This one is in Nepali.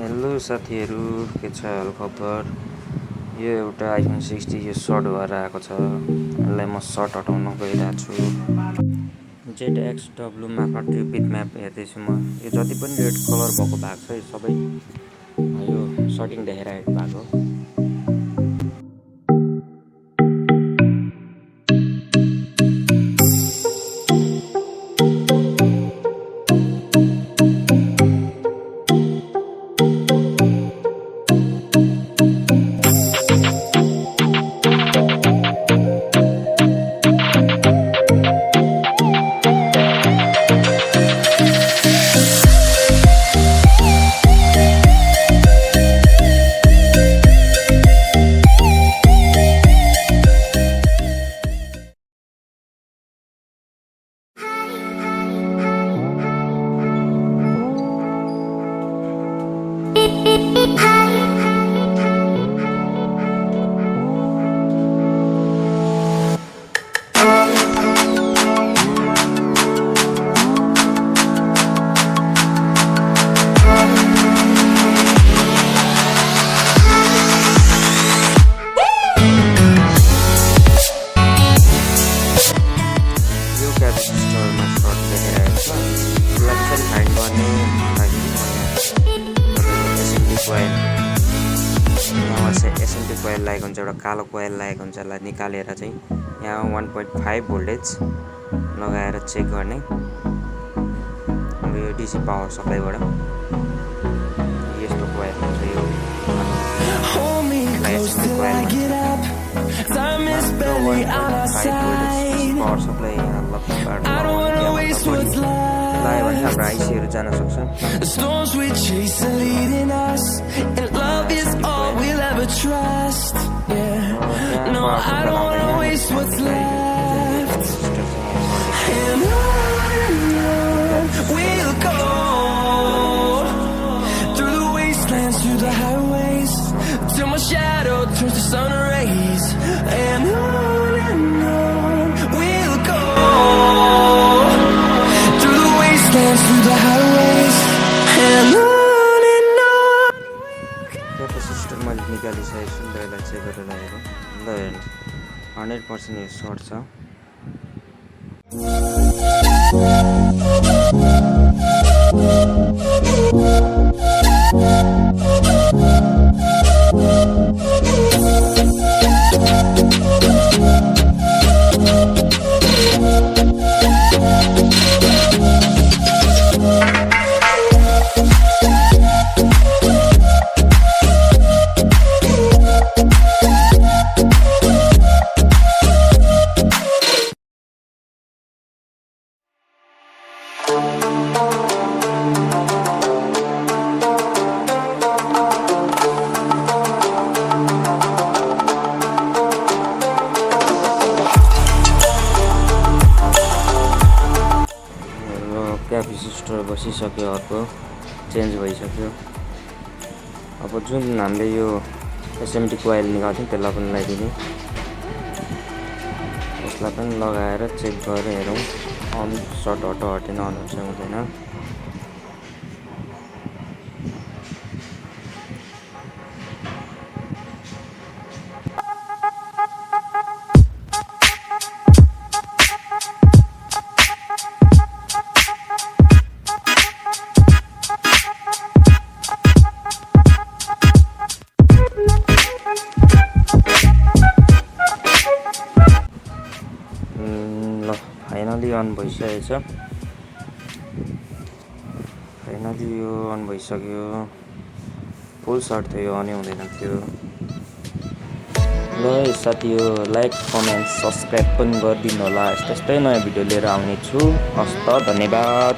हेलो साथीहरू, के छ हालखबर? यो एउटा आइफोन 60 यो सर्ट भएर आएको छ। यसलाई म सर्ट हटाउन गइरहेको छु। ZXW म्यापमा ट्रिपिट म्याप हेर्दैछु म। यो जति पनि रेड कलर भएको भाग छ यो सबै यो सर्टिङ देखाइरहेको भाग हो। स्टोरमा सर्ट देखाइरहेको छ। यसलाई कसरी फाइन्ड गर्ने लागि एसएमटी कोइल लागेको हुन्छ, एउटा कालो कोइल लागेको हुन्छ। यसलाई निकालेर चाहिँ यहाँ 1.5 भोल्टेज लगाएर चेक गर्ने। अब यो डिसी पावर सप्लाईबाट यस्तो कोइल हुन्छ। यो एसएमटी कोइल पावर सप्लाई लगायो भने हाम्रो आइसीहरू जान सक्छ। क्यापेसिटर मैले निकालिसकेको छु। यसलाई चेक गरेर हेरौँ। ल 100% यो सर्ट छ। क्यापेसिटर बसिसक्यो, अर्को चेन्ज भइसक्यो। अब जुन हामीले यो एसएमटी कोइल निकाल्थ्यौँ त्यसलाई पनि लगाइदिने। यसलाई पनि लगाएर चेक गरेर हेरौँ अन सर्ट हटेन, अन हुन्छ हुँदैन। फाइनली अन भइसकेको छ। फाइनली यो अन भइसक्यो। फुल सर्ट थियो, यो अनै हुँदैन थियो। ल साथी, यो लाइक कमेन्ट सब्सक्राइब पनि गरिदिनु होला। यस्तै नयाँ भिडियो लिएर आउने छु। हस्त, धन्यवाद।